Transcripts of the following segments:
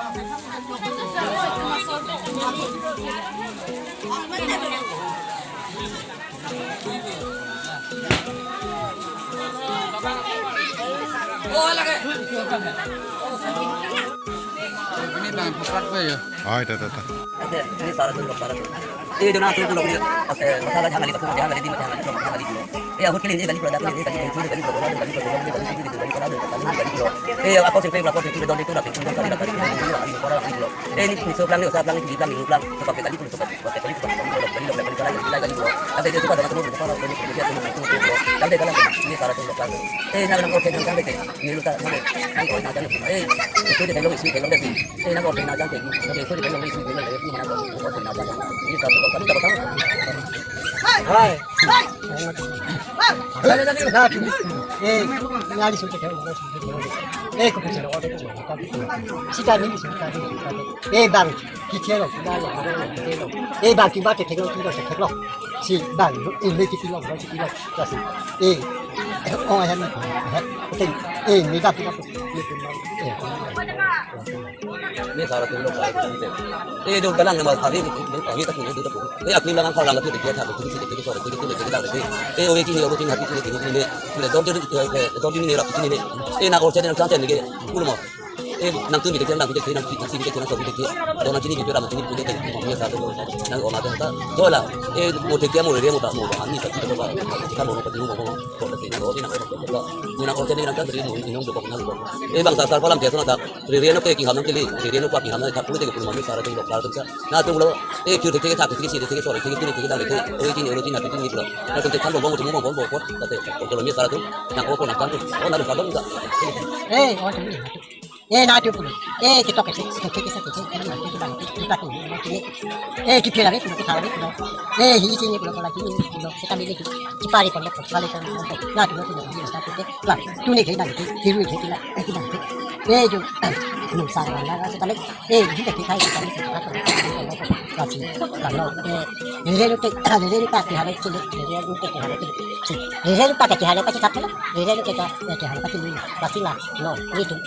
Ini bang pusat apa ya? Oh, itu. Ini salah satu. Ini jangan tuh kalau masalah jangan itu jangan di mana jangan di. Aku kali ini kali produk ini kali itu kali produk kali aku sih pelak itu don itu tapi itu kali kali ini bisa pelan nih pelan ini pelan pelan sampai kali itu sampai kali itu ada dia suka dengan teman kalau ini dia itu ada dalam ini salah satu pelan nak nak orang jangan deh ini lu tak boleh ini kau jangan itu dia kalau isi kalau deh nak orang jangan deh itu dia kalau isi kalau deh mana kau jangan ini satu kali tak tahu hai nyali sudah tahu kau bicara orang itu kita ni sudah bang kita lo bang kita teknologi si bang ini kita lo kasih orang yang ni kita ini salah satu itu dalam nama hari tak ini itu aku bilang kalau lagi dia tak itu sore itu oh ini orang tinggal ini don ini rapi ini nak orang jangan jangan ni ulama nang tu ni kita nang sini kita nak kita don sini kita ramai sini kita ini satu nang orang ada dola mau dia mau tak mau ini kita kita mau pergi mau kalau kita ini nak orang jadi nak dari ini untuk nak bangsa asal kolam dia sana tak riano ke kiham nanti riano pak kiham nanti tak boleh kita mami sarah tu lokal tu nah tu mula kita tak kita sore kita dah lagi orang ini nak itu nah tu kita mau tapi kalau mami sarah tu nak nak tu nak ada enggak na tu pun kita kita kita lagi kita lagi ini sini pun lagi ini kita beli cipari pun lepas balik kan na tu lah tu ni kita kiri kita tu nu sarang lah kita lagi kita kasih kalau ini pakai hari cilik ini pakai hari cilik ini pakai hari pakai apa lah ini kita pakai hari pakai ini kasih lah no itu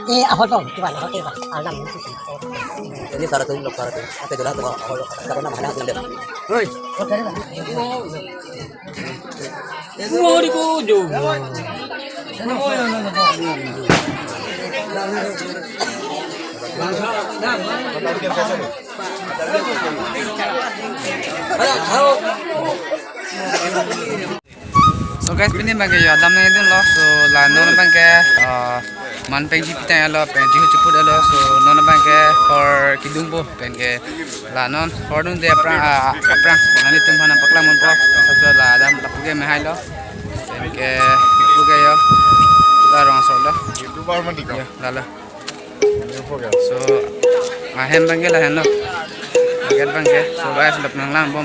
awal bang, tuan awal tiba, alam itu. Ini salah satu lokal tu. Apa itu lah tu awal kalau nama mana tu? Hei, Hotel lah. Mau di kudu. So guys, ini bagi ya, damai itu loh. So lalu bagi man penji pitang alo penji ceput alo so nona bangke or kidung bo bangke la non horun de aprang nani tum hana pakla mon po so la adam tapuge me hailo bangke puge yo kita rong so lo YouTuber mandi ka. la la so ahem bangke la hano agen bangke so guys lap nang lang bom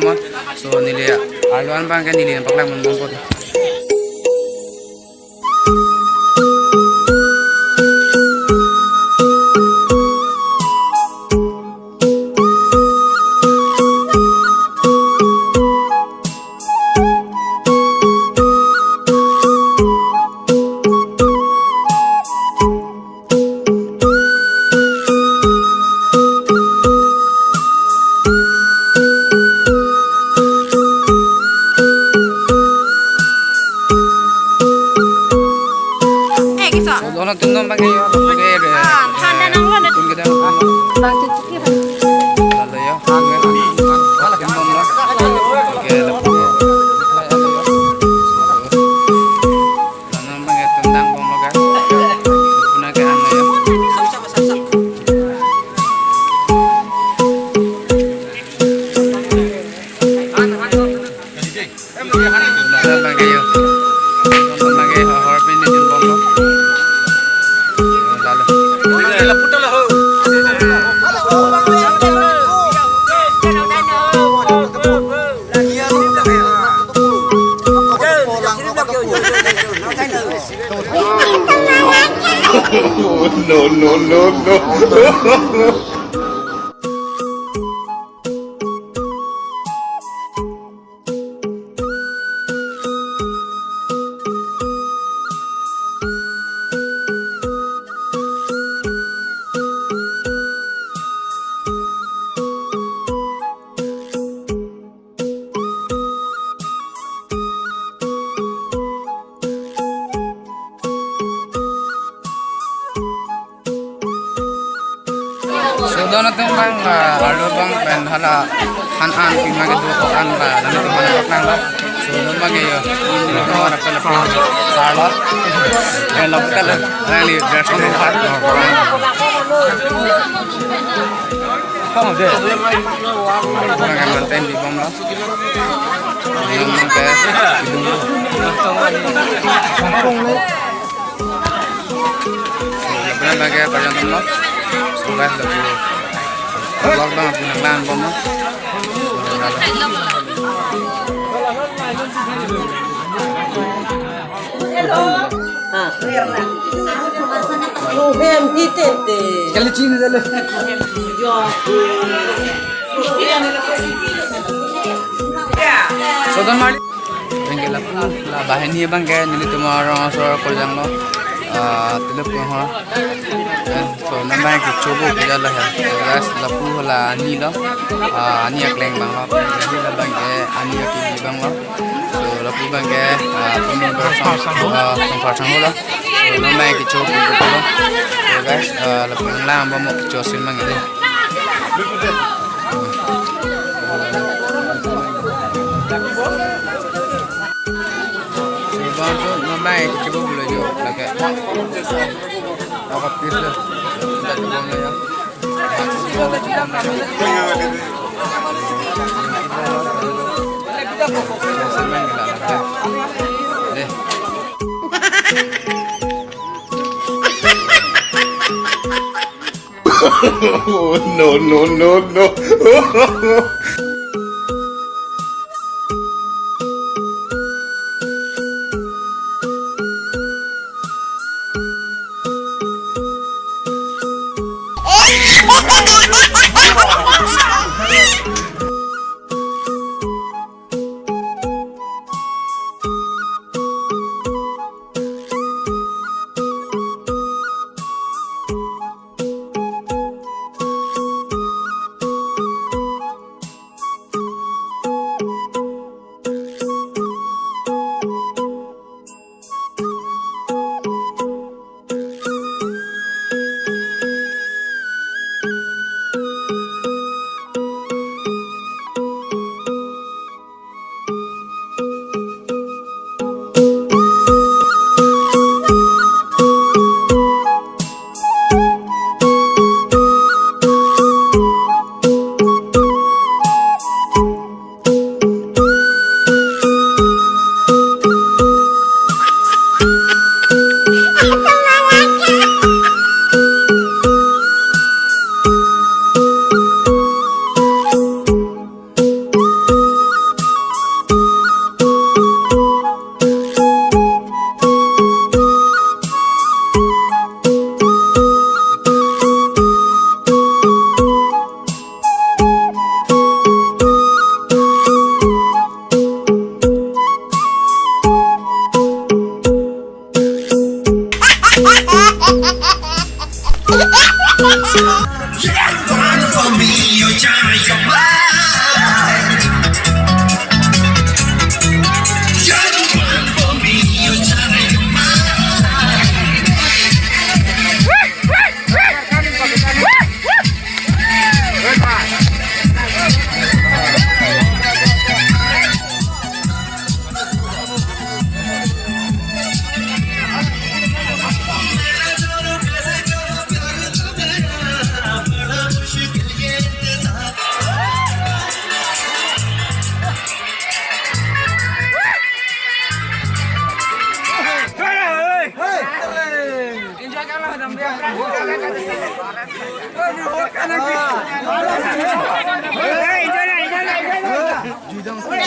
so nili alwan bangke nili pakla mon bom po Dono tunggu pakai yo, pakai Handa nang lo tunggu kita bang cuci lalu yo, malah kembang lo, pakai lepas lalu pakai tendang bom lo kan, guna ke anu yo. Lalu pakai yo, pakai horor ini jun bom lo. No. doon natin bang alo bang pen hala hanan pimagid ko kan ba nang tumanak nang ba so doon magayo ini ko na pala sala eh lokal ali that's on part không deh jangan manten di bom lah yang ke hidung benar bagai perjalanan tempat sudah lebih vlog banget punya lan bom lah Kalau Cina dulu. so don ಮಾಡಿ bengkel la bahan ni bang ke ni tomorrow so ko jang lo tilap ko ha so namai ki chobo ki la ha gas la pu la ni lo ani akleng bang lo ni la bang ke ani ki di bang lo so la pu bang ke pemen bersama sang lo so namai ki chobo ko lo so guys la pu la ba mo ki chosin mang ini Bantu namai coba boleh jo lagi. Apa pilih? Sudah coba ya. No.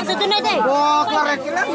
Itu na deh. Wah, kelar